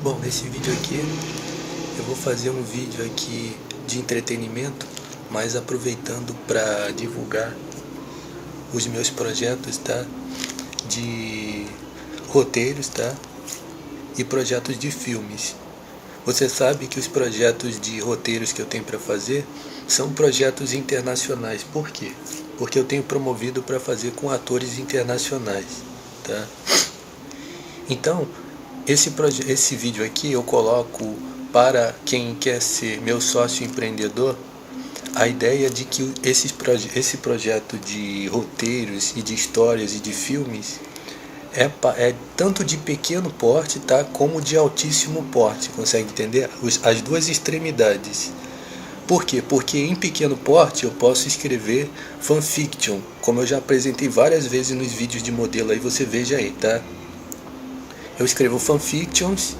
Bom, nesse vídeo aqui eu vou fazer um vídeo aqui de entretenimento, mas aproveitando para divulgar os meus projetos, tá? De roteiros, tá? E projetos de filmes. Você sabe que os projetos de roteiros que eu tenho para fazer são projetos internacionais. Por quê? Porque eu tenho promovido para fazer com atores internacionais, tá? Então, esse vídeo aqui eu coloco para quem quer ser meu sócio empreendedor, a ideia de que esse projeto de roteiros e de histórias e de filmes é tanto de pequeno porte, tá, como de altíssimo porte, consegue entender? As duas extremidades. Por quê? Porque em pequeno porte eu posso escrever fanfiction, como eu já apresentei várias vezes nos vídeos de modelo, aí você veja aí, tá? Eu escrevo fanfictions,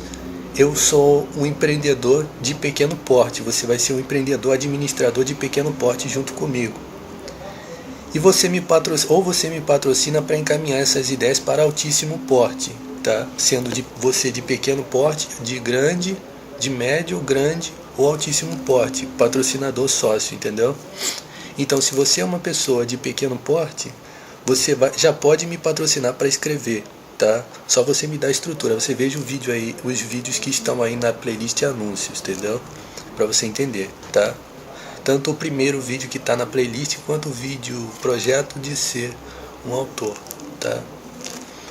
eu sou um empreendedor de pequeno porte, você vai ser um empreendedor administrador de pequeno porte junto comigo. E você me patrocina para encaminhar essas ideias para altíssimo porte, tá? Sendo você de pequeno porte, de grande, de médio, grande ou altíssimo porte, patrocinador sócio, entendeu? Então, se você é uma pessoa de pequeno porte, você já pode me patrocinar para escrever, tá? Só você me dá a estrutura. Você veja o vídeo aí, os vídeos que estão aí na playlist anúncios, entendeu? Para você entender, tá? Tanto o primeiro vídeo que está na playlist quanto o vídeo projeto de ser um autor, tá?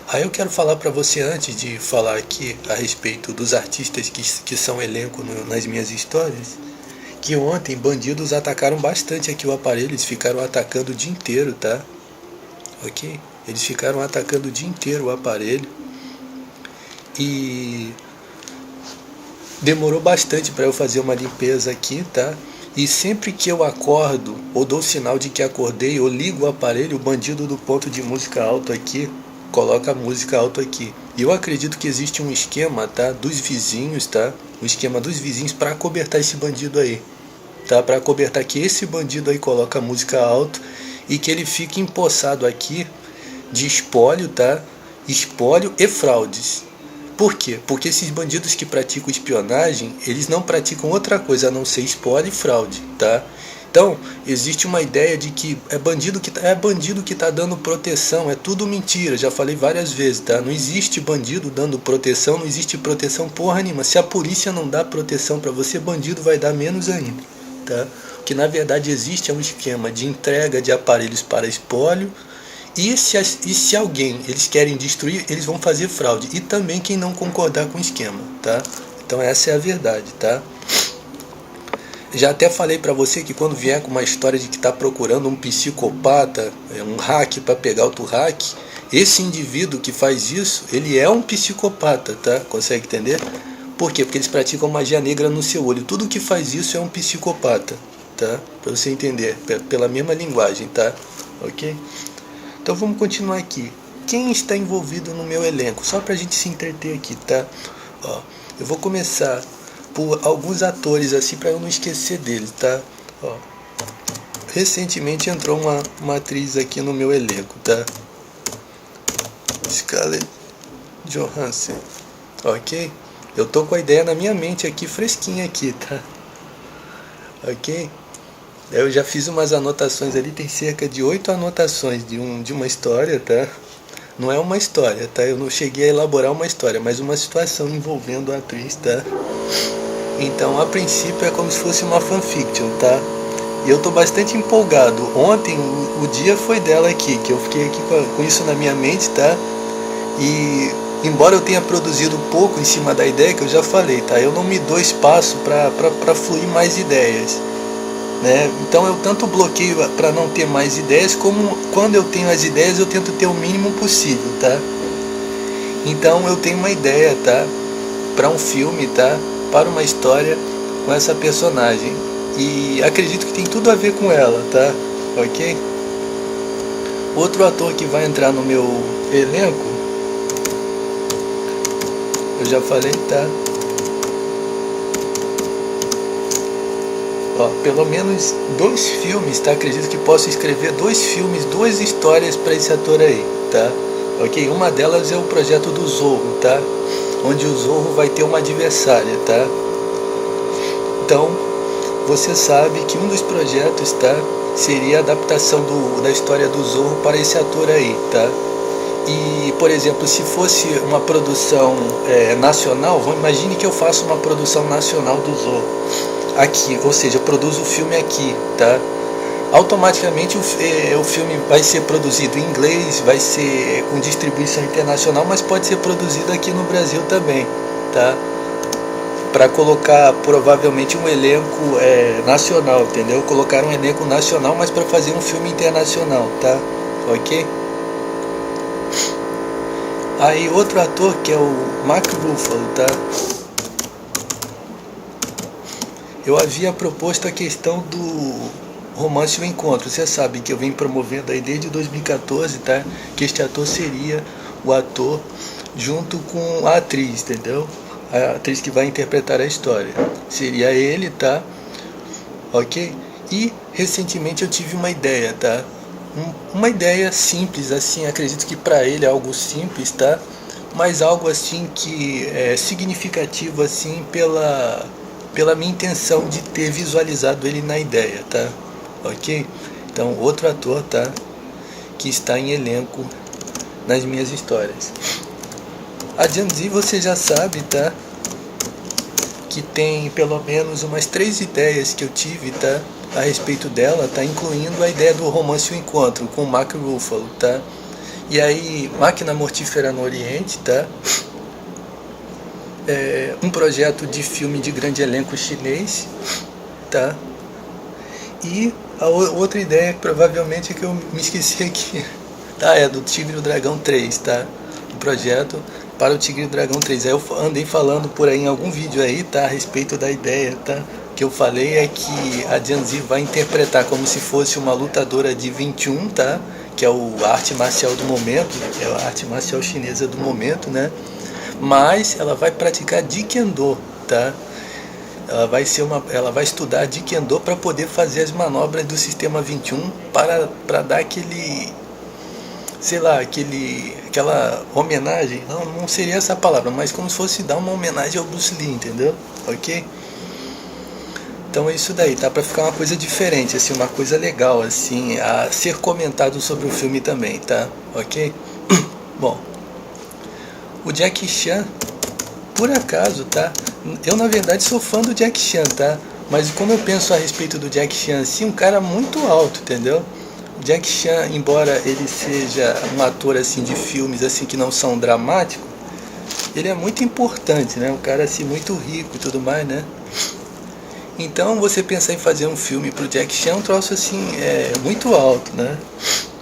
Aí eu quero falar para você, antes de falar aqui a respeito dos artistas que são elenco nas minhas histórias, que ontem bandidos atacaram bastante aqui o aparelho. Eles ficaram atacando o dia inteiro, tá? Ok? Eles ficaram atacando o dia inteiro o aparelho e demorou bastante para eu fazer uma limpeza aqui, tá? E sempre que eu acordo ou dou sinal de que acordei, eu ligo o aparelho, o bandido do ponto de música alto aqui coloca a música alto aqui. E eu acredito que existe um esquema, tá, dos vizinhos, tá? Um esquema dos vizinhos para acobertar esse bandido aí, tá? Para acobertar que esse bandido aí coloca a música alto e que ele fique empossado aqui de espólio, tá? Espólio e fraudes. Por quê? Porque esses bandidos que praticam espionagem, eles não praticam outra coisa a não ser espólio e fraude, tá? Então, existe uma ideia de que é bandido que tá dando proteção, é tudo mentira, já falei várias vezes, tá? Não existe bandido dando proteção, não existe proteção porra nenhuma. Se a polícia não dá proteção para você, bandido vai dar menos ainda, tá? O que na verdade existe é um esquema de entrega de aparelhos para espólio. E se alguém eles querem destruir, eles vão fazer fraude. E também quem não concordar com o esquema, tá? Então essa é a verdade, tá? Já até falei pra você que quando vier com uma história de que tá procurando um psicopata, um hack para pegar outro hack, esse indivíduo que faz isso, ele é um psicopata, tá? Consegue entender? Por quê? Porque eles praticam magia negra no seu olho. Tudo que faz isso é um psicopata, tá? Pra você entender, pela mesma linguagem, tá? Ok? Então vamos continuar aqui. Quem está envolvido no meu elenco? Só pra gente se entreter aqui, tá? Ó, eu vou começar por alguns atores assim pra eu não esquecer deles, tá? Ó, recentemente entrou uma atriz aqui no meu elenco, tá? Scarlett Johansson, ok? Eu tô com a ideia na minha mente aqui, fresquinha aqui, tá? Ok? Eu já fiz umas anotações ali, tem cerca de 8 anotações de uma história, tá? Não é uma história, tá? Eu não cheguei a elaborar uma história, mas uma situação envolvendo a atriz, tá? Então, a princípio é como se fosse uma fanfiction, tá? E eu tô bastante empolgado. Ontem, o dia foi dela aqui, que eu fiquei aqui com isso na minha mente, tá? E embora eu tenha produzido pouco em cima da ideia, que eu já falei, tá? Eu não me dou espaço pra fluir mais ideias, né? Então eu tanto bloqueio para não ter mais ideias, como quando eu tenho as ideias eu tento ter o mínimo possível, tá? Então eu tenho uma ideia, tá? Para um filme, tá? Para uma história com essa personagem, e acredito que tem tudo a ver com ela, tá? Ok? Outro ator que vai entrar no meu elenco, eu já falei, tá? Ó, pelo menos 2 filmes, tá? Acredito que posso escrever 2 filmes, 2 histórias para esse ator aí, tá? Ok? Uma delas é o projeto do Zorro, tá? onde o Zorro vai ter uma adversária, tá? Então, você sabe que um dos projetos, tá, seria a adaptação da história do Zorro para esse ator aí, tá? E, por exemplo, se fosse uma produção nacional, imagine que eu faço uma produção nacional do Zorro aqui, ou seja, eu produzo o filme aqui, tá? Automaticamente o filme vai ser produzido em inglês, vai ser com distribuição internacional, mas pode ser produzido aqui no Brasil também, tá? Para colocar provavelmente um elenco nacional, entendeu? Colocar um elenco nacional, mas para fazer um filme internacional, tá? Ok? Aí outro ator que é o Mark Ruffalo, tá? Eu havia proposto a questão do Romance e o Encontro. Você sabe que eu venho promovendo aí desde 2014, tá? Que este ator seria o ator junto com a atriz, entendeu? A atriz que vai interpretar a história. Seria ele, tá? Ok? E recentemente eu tive uma ideia, tá? Uma ideia simples, assim, acredito que para ele é algo simples, tá? Mas algo assim que é significativo, assim, pela minha intenção de ter visualizado ele na ideia, tá? Ok? Então, outro ator, tá? Que está em elenco nas minhas histórias. A Janzi, você já sabe, tá? Que tem pelo menos umas 3 ideias que eu tive, tá? A respeito dela, tá? Incluindo a ideia do Romance e o Encontro com o Mark Ruffalo, tá? E aí, Máquina Mortífera no Oriente, tá? Um projeto de filme de grande elenco chinês, tá? E a outra ideia que provavelmente é que eu me esqueci aqui, tá? É do Tigre e o Dragão 3, tá? O projeto para o Tigre e o Dragão 3. Aí eu andei falando por aí em algum vídeo aí, tá? A respeito da ideia, tá? Que eu falei é que a Janzi vai interpretar como se fosse uma lutadora de 21, tá? Que é a arte marcial do momento, é a arte marcial chinesa do momento, né? Mas ela vai praticar Jikendo, tá? Ela vai estudar Jikendo para poder fazer as manobras do sistema 21 para dar aquele, sei lá, aquela homenagem, não seria essa palavra, mas como se fosse dar uma homenagem ao Bruce Lee, entendeu? Ok? Então é isso daí, tá? Pra ficar uma coisa diferente, assim, uma coisa legal, assim, a ser comentado sobre o filme também, tá? Ok? Bom, o Jackie Chan, por acaso, tá? Eu, na verdade, sou fã do Jackie Chan, tá? Mas como eu penso a respeito do Jackie Chan, assim, um cara muito alto, entendeu? O Jackie Chan, embora ele seja um ator, assim, de filmes, assim, que não são dramáticos, ele é muito importante, né? Um cara, assim, muito rico e tudo mais, né? Então, você pensar em fazer um filme pro Jackie Chan é um troço, assim, muito alto, né?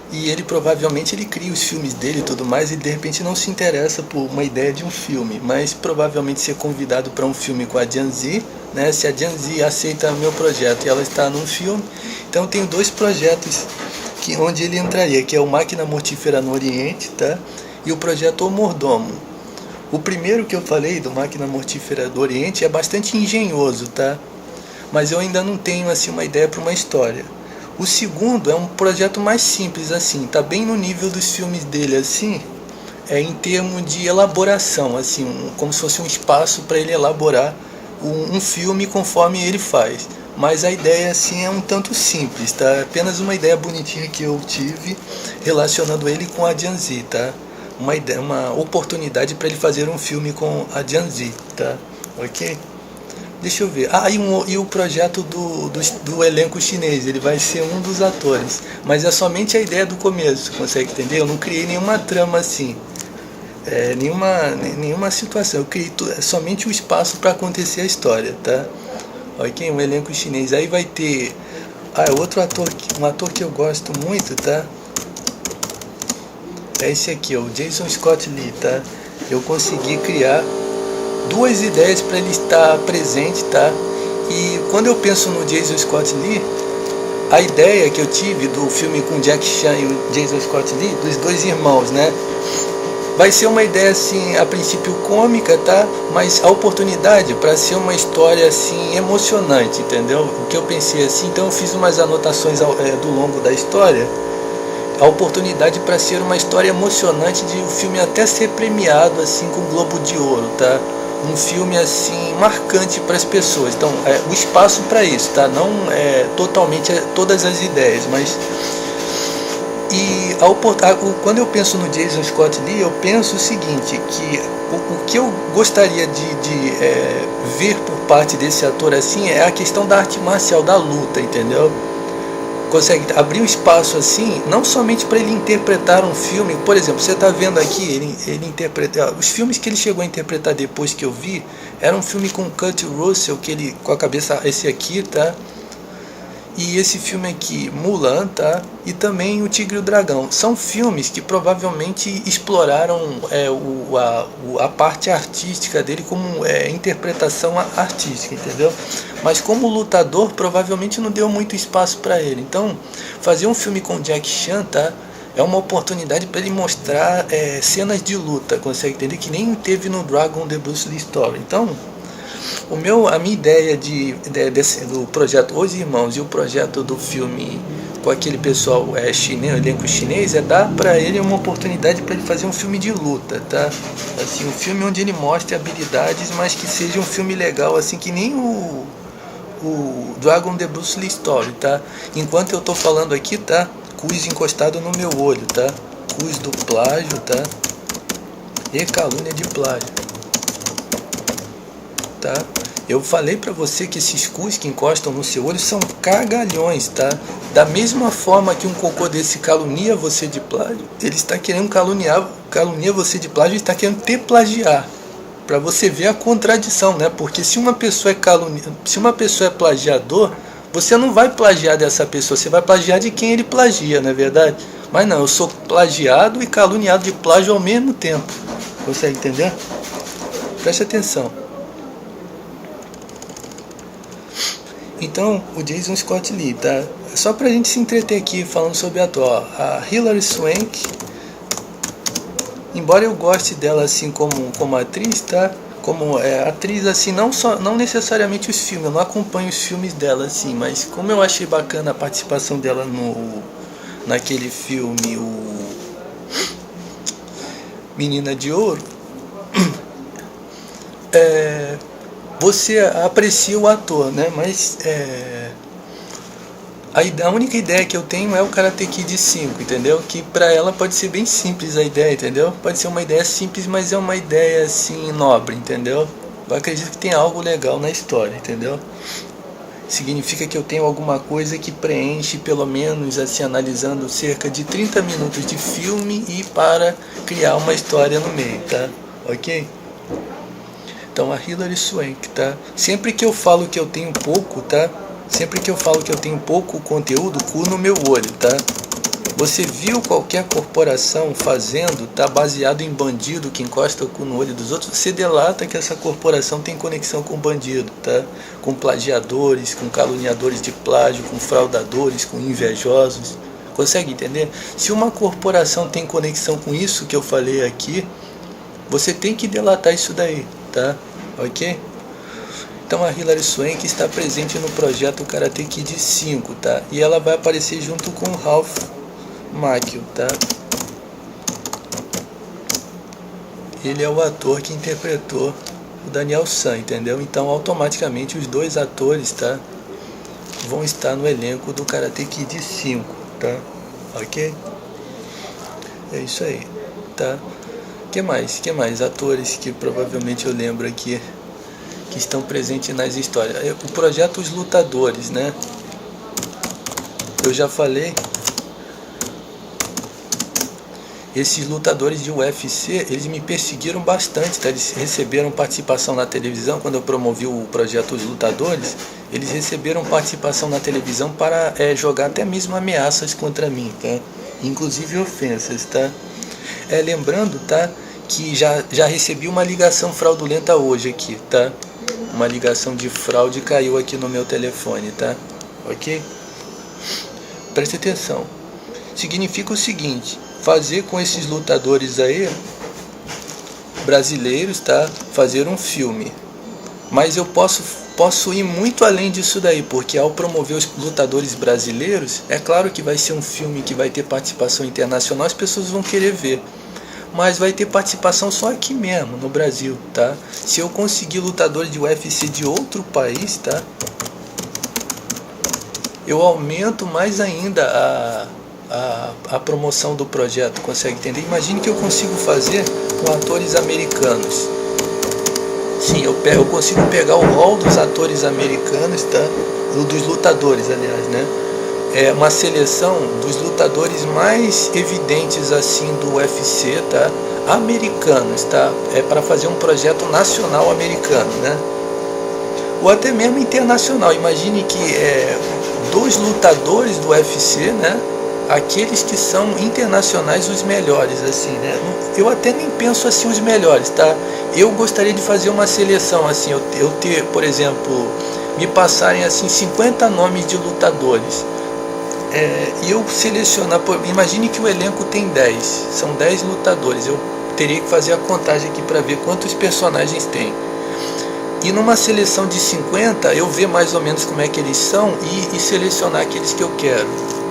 E ele provavelmente cria os filmes dele e tudo mais, e de repente não se interessa por uma ideia de um filme, mas provavelmente ser convidado para um filme com a Janzi, né? Se a Janzi aceita o meu projeto e ela está num filme, então eu tenho 2 projetos onde ele entraria, que é o Máquina Mortífera no Oriente, tá? E o projeto O Mordomo. O primeiro que eu falei, do Máquina Mortífera do Oriente, é bastante engenhoso, tá? Mas eu ainda não tenho, assim, uma ideia para uma história. O segundo é um projeto mais simples, assim, tá bem no nível dos filmes dele, assim, em termos de elaboração, assim, como se fosse um espaço para ele elaborar um filme conforme ele faz. Mas a ideia, assim, é um tanto simples, tá? Apenas uma ideia bonitinha que eu tive relacionando ele com a Janzi, tá? Uma oportunidade para ele fazer um filme com a Janzi, tá? Ok? Deixa eu ver. E o projeto do elenco chinês, ele vai ser um dos atores. Mas é somente a ideia do começo, consegue entender? Eu não criei nenhuma trama assim. Nenhuma situação. Eu criei somente o espaço para acontecer a história, tá? Ok? Um elenco chinês. Aí vai ter... outro ator, um ator que eu gosto muito, tá? É esse aqui, o Jason Scott Lee, tá? Eu consegui criar 2 ideias para ele estar presente, tá? E quando eu penso no Jason Scott Lee, a ideia que eu tive do filme com Jack Chan e o Jason Scott Lee, dos 2 irmãos, né? Vai ser uma ideia, assim, a princípio cômica, tá? Mas a oportunidade para ser uma história, assim, emocionante, entendeu? O que eu pensei assim, então eu fiz umas anotações do longo da história, a oportunidade para ser uma história emocionante, de o filme até ser premiado assim com o Globo de Ouro, tá? Um filme assim marcante para as pessoas. Então, o espaço para isso, tá? Não é totalmente todas as ideias, mas quando eu penso no Jason Scott Lee, eu penso o seguinte, que o que eu gostaria de ver por parte desse ator assim é a questão da arte marcial, da luta, entendeu? Consegue abrir um espaço assim, não somente para ele interpretar um filme. Por exemplo, você está vendo aqui, ele interpreta os filmes que ele chegou a interpretar depois que eu vi, era um filme com Kurt Russell, que ele, com a cabeça, esse aqui, tá? E esse filme aqui, Mulan, tá? E também O Tigre e o Dragão. São filmes que provavelmente exploraram a parte artística dele como interpretação artística, entendeu? Mas como lutador, provavelmente não deu muito espaço para ele. Então, fazer um filme com Jack Chan, tá? É uma oportunidade para ele mostrar cenas de luta, consegue entender? Que nem teve no Dragon The Bruce Lee Story. Então, a minha ideia do projeto Os Irmãos e o projeto do filme com aquele pessoal chinês, o elenco chinês, é dar para ele uma oportunidade para ele fazer um filme de luta, tá? Assim, um filme onde ele mostre habilidades, mas que seja um filme legal, assim, que nem o Dragon The Bruce Lee Story, tá? Enquanto eu tô falando aqui, tá? Cus encostado no meu olho, tá? Cus do plágio, tá? E calúnia de plágio, tá? Eu falei pra você que esses cus que encostam no seu olho são cagalhões, tá? Da mesma forma que um cocô desse calunia você de plágio, ele está querendo calunia você de plágio e está querendo te plagiar. Pra você ver a contradição, né? Porque se uma pessoa é plagiador, você não vai plagiar dessa pessoa, você vai plagiar de quem ele plagia, não é verdade? Mas não, eu sou plagiado e caluniado de plágio ao mesmo tempo. Consegue entender? Preste atenção. Então, o Jason Scott Lee, tá? Só pra gente se entreter aqui falando sobre ator, a Hilary Swank, embora eu goste dela assim como atriz, tá? Como atriz assim, não necessariamente os filmes, eu não acompanho os filmes dela assim, mas como eu achei bacana a participação dela naquele filme, o Menina de Ouro, você aprecia o ator, né? Mas a única ideia que eu tenho é o Karate Kid 5, entendeu? Que pra ela pode ser bem simples a ideia, entendeu? Pode ser uma ideia simples, mas é uma ideia assim nobre, entendeu? Eu acredito que tem algo legal na história, entendeu? Significa que eu tenho alguma coisa que preenche, pelo menos assim, analisando cerca de 30 minutos de filme e para criar uma história no meio, tá? Ok? Então, a Hilary Swank, tá? Sempre que eu falo que eu tenho pouco, tá? Sempre que eu falo que eu tenho pouco conteúdo, cu no meu olho, tá? Você viu qualquer corporação fazendo, tá? Baseado em bandido que encosta o cu no olho dos outros, você delata que essa corporação tem conexão com bandido, tá? Com plagiadores, com caluniadores de plágio, com fraudadores, com invejosos. Consegue entender? Se uma corporação tem conexão com isso que eu falei aqui, você tem que delatar isso daí, tá? Ok? Então a Hilary Swank está presente no projeto Karate Kid 5, tá? E ela vai aparecer junto com o Ralph Macchio, tá? Ele é o ator que interpretou o Daniel San, entendeu? Então automaticamente os dois atores, tá? Vão estar no elenco do Karate Kid 5, tá? Ok? É isso aí, tá? Que mais? Atores que provavelmente eu lembro aqui que estão presentes nas histórias. O projeto Os Lutadores, né? Eu já falei. Esses lutadores de UFC, eles me perseguiram bastante, tá? Eles receberam participação na televisão quando eu promovi o projeto Os Lutadores. Eles receberam participação na televisão para jogar até mesmo ameaças contra mim, tá? Inclusive ofensas, tá? Lembrando, tá? Que já recebi uma ligação fraudulenta hoje aqui, tá? Uma ligação de fraude caiu aqui no meu telefone, tá? Ok? Preste atenção. Significa o seguinte: fazer com esses lutadores aí, brasileiros, tá? Fazer um filme. Mas eu posso ir muito além disso daí, porque ao promover os lutadores brasileiros, é claro que vai ser um filme que vai ter participação internacional, as pessoas vão querer ver. Mas vai ter participação só aqui mesmo, no Brasil, tá? Se eu conseguir lutadores de UFC de outro país, tá? Eu aumento mais ainda a promoção do projeto, consegue entender? Imagine que eu consigo fazer com atores americanos. Sim, eu consigo pegar o rol dos atores americanos, tá? Dos lutadores, aliás, né? É uma seleção dos lutadores mais evidentes assim do UFC, tá? Americanos, tá? É para fazer um projeto nacional americano, né? Ou até mesmo internacional. Imagine que dos lutadores do UFC, né? Aqueles que são internacionais, os melhores, assim, né? Eu até nem penso assim os melhores, tá? Eu gostaria de fazer uma seleção, assim, eu ter, por exemplo, me passarem assim 50 nomes de lutadores. E eu selecionar, imagine que o elenco tem 10, são 10 lutadores, eu teria que fazer a contagem aqui para ver quantos personagens tem. E numa seleção de 50, eu ver mais ou menos como é que eles são e selecionar aqueles que eu quero,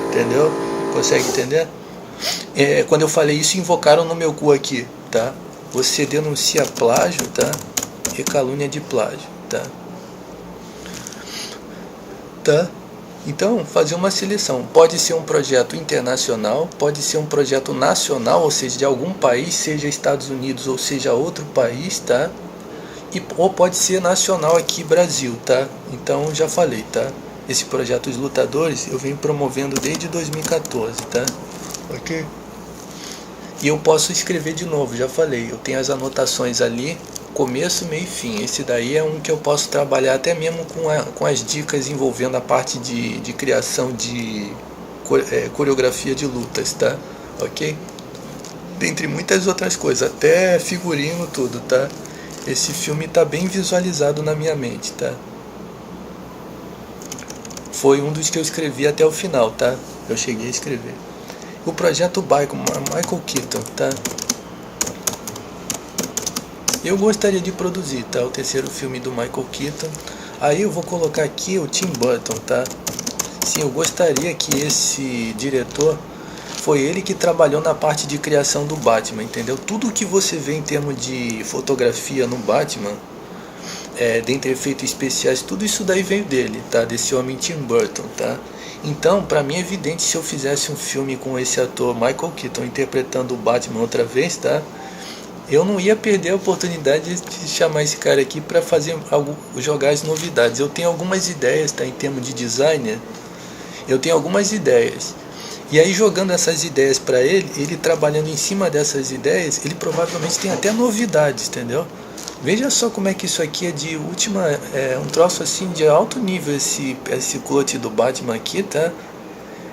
entendeu? Consegue entender? Quando eu falei isso, invocaram no meu cu aqui, tá? Você denuncia plágio, tá? E calúnia de plágio, tá? Tá? Então, fazer uma seleção. Pode ser um projeto internacional, pode ser um projeto nacional, ou seja, de algum país, seja Estados Unidos ou seja outro país, tá? Ou pode ser nacional aqui, Brasil, tá? Então, já falei, tá? Esse projeto Os Lutadores eu venho promovendo desde 2014, tá? Ok? E eu posso escrever de novo, já falei. Eu tenho as anotações ali, começo, meio e fim. Esse daí é um que eu posso trabalhar até mesmo com as dicas envolvendo a parte de criação de coreografia de lutas, tá? Ok? Dentre muitas outras coisas, até figurino, tudo, tá? Esse filme tá bem visualizado na minha mente, tá? Foi um dos que eu escrevi até o final, tá? Eu cheguei a escrever. O projeto Michael Keaton, tá? Eu gostaria de produzir, tá? O terceiro filme do Michael Keaton. Aí eu vou colocar aqui o Tim Burton, tá? Sim, eu gostaria que esse diretor, foi ele que trabalhou na parte de criação do Batman, entendeu? Tudo que você vê em termos de fotografia no Batman, dentre efeitos especiais, tudo isso daí veio dele, tá? Desse homem Tim Burton, tá? Então, pra mim é evidente, se eu fizesse um filme com esse ator Michael Keaton interpretando o Batman outra vez, tá? Eu não ia perder a oportunidade de chamar esse cara aqui pra fazer jogar as novidades. Eu tenho algumas ideias, tá? Em termos de designer, eu tenho algumas ideias. E aí, jogando essas ideias pra ele trabalhando em cima dessas ideias, ele provavelmente tem até novidades, entendeu? Veja só como é que isso aqui é de última, um troço assim de alto nível, esse plot do Batman aqui, tá?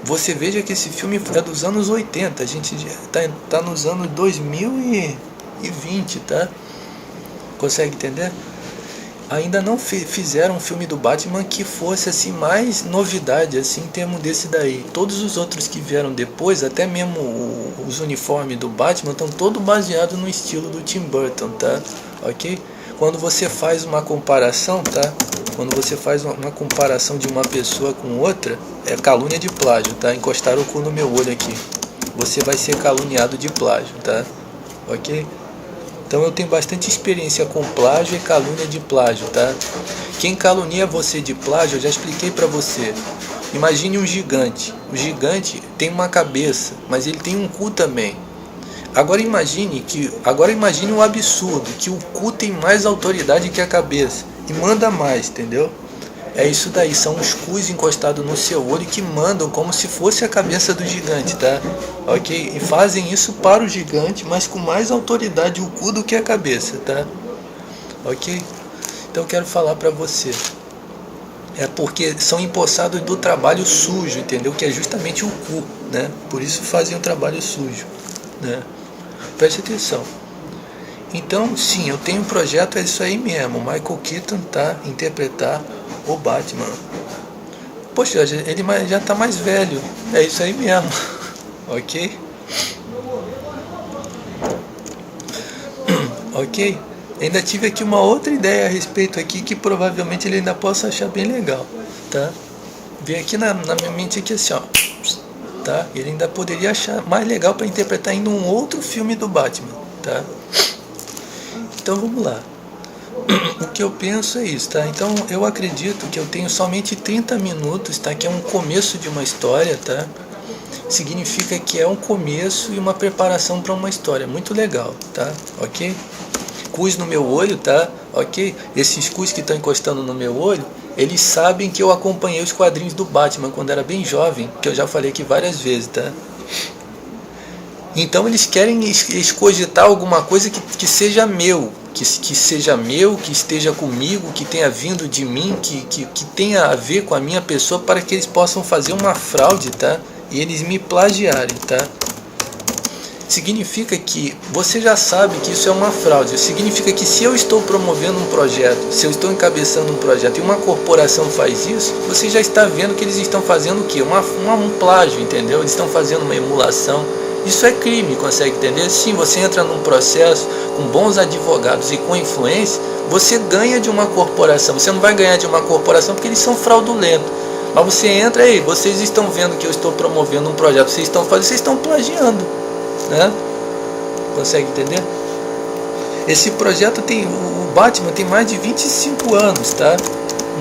Você veja que esse filme é dos anos 80, a gente tá nos anos 2020, tá? Consegue entender? Ainda não fizeram um filme do Batman que fosse assim mais novidade assim em termos desse daí. Todos os outros que vieram depois, até mesmo os uniformes do Batman, estão todos baseados no estilo do Tim Burton, tá? Ok? Quando você faz uma comparação, tá? Quando você faz uma comparação de uma pessoa com outra, é calúnia de plágio, tá? Encostaram o cu no meu olho aqui. Você vai ser caluniado de plágio, tá? Ok? Então eu tenho bastante experiência com plágio e calúnia de plágio, tá? Quem calunia você de plágio, eu já expliquei pra você. Imagine um gigante. O gigante tem uma cabeça, mas ele tem um cu também. Agora imagine um absurdo, que o cu tem mais autoridade que a cabeça e manda mais, entendeu? É isso daí, são os cus encostados no seu olho que mandam como se fosse a cabeça do gigante, tá? Ok? E fazem isso para o gigante, mas com mais autoridade o cu do que a cabeça, tá? Ok? Então eu quero falar pra você. É porque são empossados do trabalho sujo, entendeu? Que é justamente o cu, né? Por isso fazem o trabalho sujo, né? Preste atenção. Então, sim, eu tenho um projeto, é isso aí mesmo. Michael Keaton, tá? Interpretar o Batman. Poxa, ele já tá mais velho. É isso aí mesmo. Ok? Ok? Ainda tive aqui uma outra ideia a respeito aqui que provavelmente ele ainda possa achar bem legal, tá? Veio aqui na minha mente aqui assim, ó, tá? Ele ainda poderia achar mais legal para interpretar ainda um outro filme do Batman, tá? Então vamos lá. O que eu penso é isso, tá? Então eu acredito que eu tenho somente 30 minutos, tá? Que é um começo de uma história, tá? Significa que é um começo e uma preparação para uma história. Muito legal, tá? Ok? Cus no meu olho, tá? Ok? Esses cus que estão encostando no meu olho, eles sabem que eu acompanhei os quadrinhos do Batman quando era bem jovem, que eu já falei aqui várias vezes, tá? Então eles querem escogitar alguma coisa que seja meu, que seja meu, que esteja comigo, que tenha vindo de mim, que tenha a ver com a minha pessoa, para que eles possam fazer uma fraude, tá? E eles me plagiarem, tá? Significa que você já sabe que isso é uma fraude. Significa que se eu estou promovendo um projeto, se eu estou encabeçando um projeto e uma corporação faz isso, você já está vendo que eles estão fazendo o quê? Um plágio, entendeu? Eles estão fazendo uma emulação. Isso é crime, consegue entender? Sim, você entra num processo com bons advogados e com influência, você ganha de uma corporação. Você não vai ganhar de uma corporação porque eles são fraudulentos. Mas você entra aí, vocês estão vendo que eu estou promovendo um projeto, vocês estão plagiando, né? Consegue entender? Esse projeto tem, o Batman tem mais de 25 anos, tá?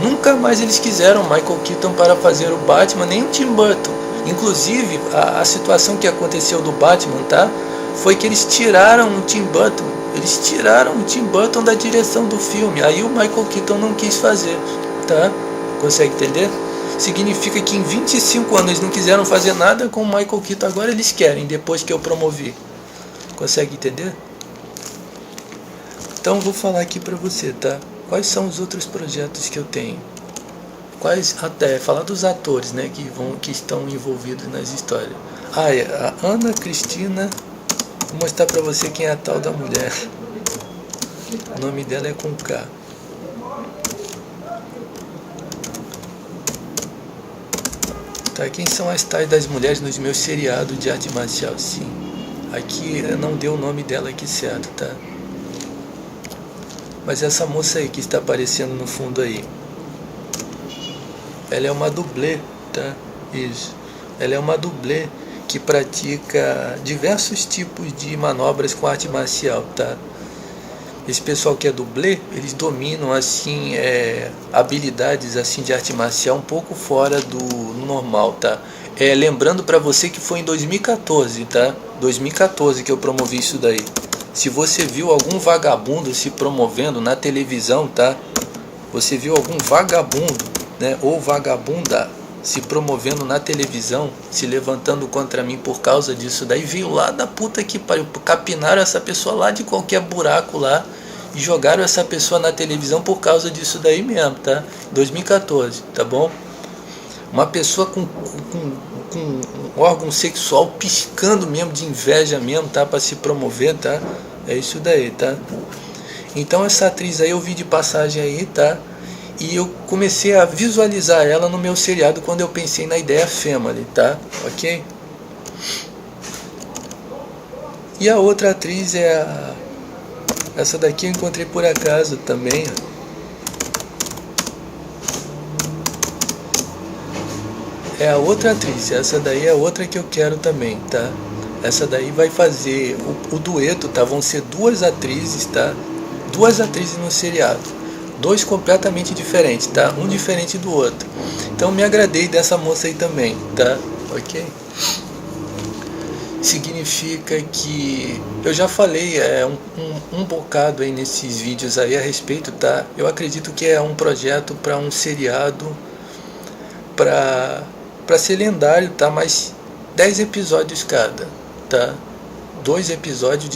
Nunca mais eles quiseram Michael Keaton para fazer o Batman, nem o Tim Burton. Inclusive, a situação que aconteceu do Batman, tá? Foi que eles tiraram o Tim Burton. Eles tiraram o Tim Burton da direção do filme. Aí o Michael Keaton não quis fazer, tá? Consegue entender? Significa que em 25 anos eles não quiseram fazer nada com o Michael Keaton. Agora eles querem, depois que eu promovi. Consegue entender? Então vou falar aqui pra você, tá? Quais são os outros projetos que eu tenho? Até falar dos atores, né, que estão envolvidos nas histórias. A Ana Cristina, vou mostrar pra você quem é a tal da mulher. O nome dela é com K. Tá, quem são as tais das mulheres nos meus seriados de arte marcial? Sim. Aqui não deu o nome dela aqui certo, tá? Mas essa moça aí que está aparecendo no fundo aí, ela é uma dublê, tá? Isso. Ela é uma dublê que pratica diversos tipos de manobras com arte marcial, tá? Esse pessoal que é dublê, eles dominam assim habilidades assim de arte marcial um pouco fora do normal, tá? Lembrando para você que foi em 2014, tá? 2014 que eu promovi isso daí. Se você viu algum vagabundo se promovendo na televisão, tá? Você viu algum vagabundo, né, ou vagabunda se promovendo na televisão, se levantando contra mim por causa disso daí, veio lá da puta que pariu, capinaram essa pessoa lá de qualquer buraco lá e jogaram essa pessoa na televisão por causa disso daí mesmo, tá? 2014, tá bom? Uma pessoa com um órgão sexual piscando mesmo, de inveja mesmo, tá? Pra se promover, tá? É isso daí, tá? Então essa atriz aí eu vi de passagem aí, tá? E eu comecei a visualizar ela no meu seriado quando eu pensei na ideia Family, tá? Ok? E a outra atriz é essa daqui eu encontrei por acaso também. É a outra atriz, essa daí é a outra que eu quero também, tá? Essa daí vai fazer o dueto, tá? Vão ser duas atrizes, tá? Duas atrizes no seriado. Dois completamente diferentes, tá? Um diferente do outro. Então me agradei dessa moça aí também, tá? Ok? Significa que eu já falei um bocado aí nesses vídeos aí a respeito, tá? Eu acredito que é um projeto para um seriado para ser lendário, tá? Mas 10 episódios cada, tá? Dois seriados,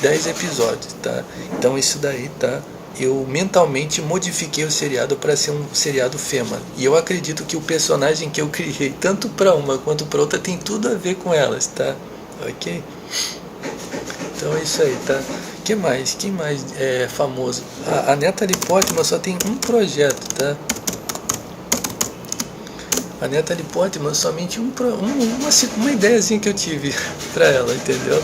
10 episódios, tá? Então isso daí, tá? Eu mentalmente modifiquei o seriado para ser um seriado Fema. E eu acredito que o personagem que eu criei, tanto para uma quanto para outra, tem tudo a ver com elas, tá? Ok? Então é isso aí, tá? Quem mais é famoso? A Natalie Portman só tem um projeto, tá? A Natalie Portman somente uma ideiazinha que eu tive pra ela, entendeu?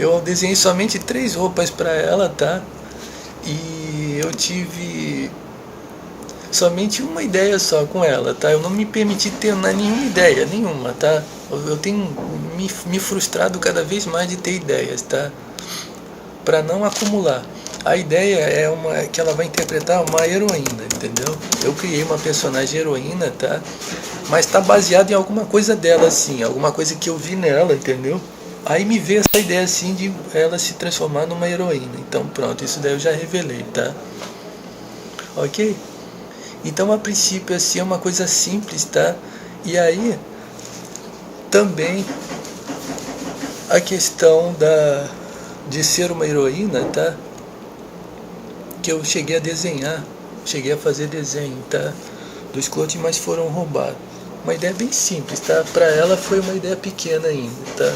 Eu desenhei somente 3 roupas para ela, tá? E eu tive somente uma ideia só com ela, tá? Eu não me permiti ter nenhuma ideia, nenhuma, tá? Eu tenho me frustrado cada vez mais de ter ideias, tá? Para não acumular. A ideia é que ela vai interpretar uma heroína, entendeu? Eu criei uma personagem heroína, tá? Mas tá baseado em alguma coisa dela, assim, alguma coisa que eu vi nela, entendeu? Aí me veio essa ideia, assim, de ela se transformar numa heroína. Então pronto, isso daí eu já revelei, tá? Ok? Então a princípio, assim, é uma coisa simples, tá? E aí, também, a questão de ser uma heroína, tá? Que eu cheguei a desenhar, cheguei a fazer desenho, tá? Dos clones, mas foram roubados. Uma ideia bem simples, tá? Pra ela foi uma ideia pequena ainda, tá?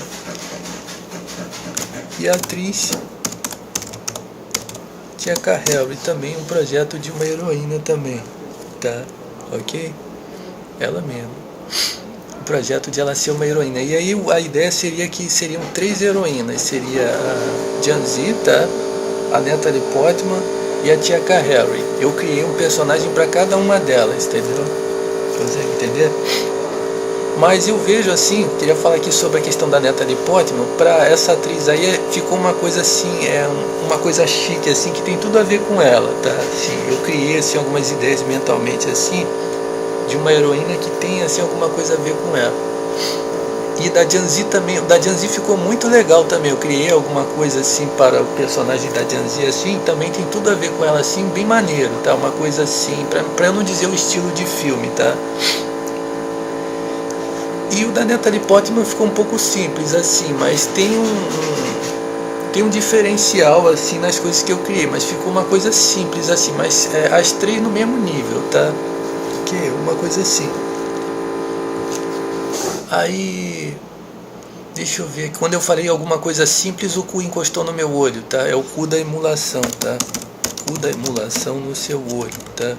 E a atriz Tia Harry também, um projeto de uma heroína também, tá? Ok? Ela mesma. O projeto de ela ser uma heroína. E aí a ideia seria que seriam 3 heroínas. Seria a Janzi, tá? A Natalie Portman e a Tia Harry. Eu criei um personagem para cada uma delas, entendeu? Consegue entender? Mas eu vejo assim, queria falar aqui sobre a questão da Natalie Portman. Para essa atriz aí ficou uma coisa assim, uma coisa chique assim, que tem tudo a ver com ela, tá? Assim, eu criei assim algumas ideias mentalmente assim de uma heroína que tem assim alguma coisa a ver com ela. E da Janzi também, da Janzi ficou muito legal também. Eu criei alguma coisa assim para o personagem da Janzi assim, também tem tudo a ver com ela assim, bem maneiro, tá? Uma coisa assim, para eu não dizer o estilo de filme, tá? E o da Natalie Portman ficou um pouco simples assim, mas tem um diferencial assim nas coisas que eu criei, mas ficou uma coisa simples assim, mas as 3 no mesmo nível, tá? Que uma coisa assim. Aí, deixa eu ver, quando eu falei alguma coisa simples, o cu encostou no meu olho, tá? É o cu da emulação, tá? Cu da emulação no seu olho, tá?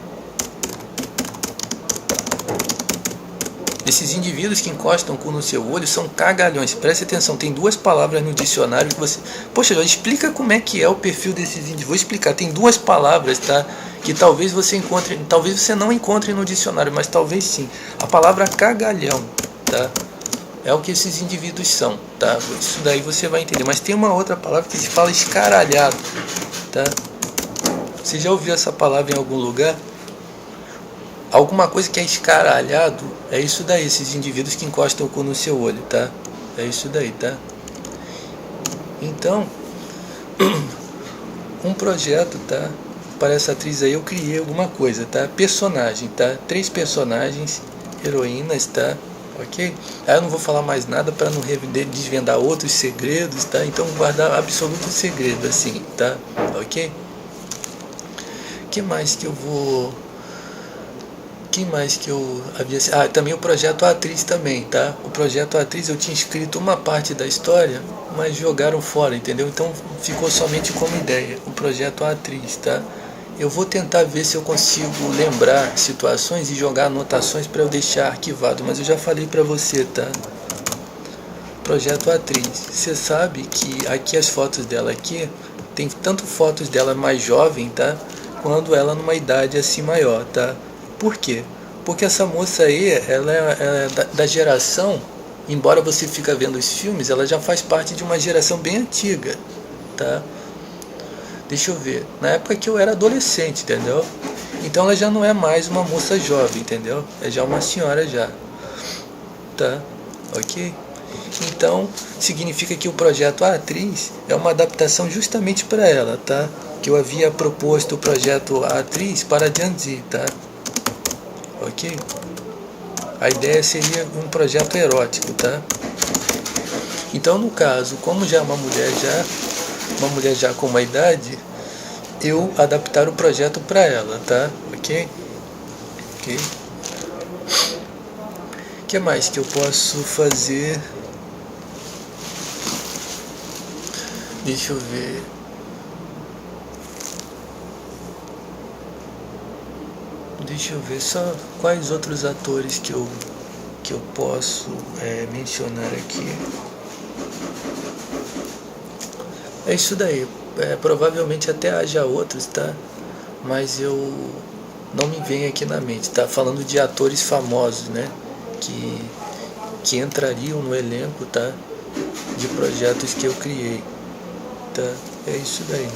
Esses indivíduos que encostam o cu no seu olho são cagalhões. Preste atenção, tem 2 palavras no dicionário que você... Poxa, explica como é que é o perfil desses indivíduos. Vou explicar, tem 2 palavras, tá? Que talvez você encontre, talvez você não encontre no dicionário, mas talvez sim. A palavra cagalhão, tá? É o que esses indivíduos são, tá? Isso daí você vai entender. Mas tem uma outra palavra que se fala escaralhado, tá? Você já ouviu essa palavra em algum lugar? Alguma coisa que é escaralhado, é isso daí, esses indivíduos que encostam o cu no seu olho, tá? É isso daí, tá? Então, um projeto, tá? Para essa atriz aí eu criei alguma coisa, tá? Personagem, tá? 3 personagens, heroínas, tá? Ok? Aí eu não vou falar mais nada para não desvendar outros segredos, tá? Então guardar absoluto segredo, assim, tá? Ok? Que mais que eu vou... Quem mais que eu havia... também o projeto Atriz também, tá? O projeto Atriz eu tinha escrito uma parte da história, mas jogaram fora, entendeu? Então ficou somente como ideia, o projeto Atriz, tá? Eu vou tentar ver se eu consigo lembrar situações e jogar anotações para eu deixar arquivado, mas eu já falei para você, tá? Projeto Atriz. Você sabe que aqui as fotos dela aqui, tem tanto fotos dela mais jovem, tá? Quando ela numa idade assim maior, tá? Por quê? Porque essa moça aí, ela é da geração, embora você fica vendo os filmes, ela já faz parte de uma geração bem antiga, tá? Deixa eu ver, na época que eu era adolescente, entendeu? Então ela já não é mais uma moça jovem, entendeu? É já uma senhora já, tá? Ok? Então, significa que o projeto A Atriz é uma adaptação justamente para ela, tá? Que eu havia proposto o projeto A Atriz para a Janzi, tá? Ok? A ideia seria um projeto erótico, tá? Então, no caso, como já é uma mulher já com uma idade, eu adaptar o projeto para ela, tá? Ok? Ok? O que mais que eu posso fazer? Deixa eu ver. Deixa eu ver só quais outros atores que eu posso mencionar aqui. É isso daí. Provavelmente até haja outros, tá? Mas eu não me vem aqui na mente, tá? Falando de atores famosos, né? Que entrariam no elenco, tá? De projetos que eu criei, tá? É isso daí.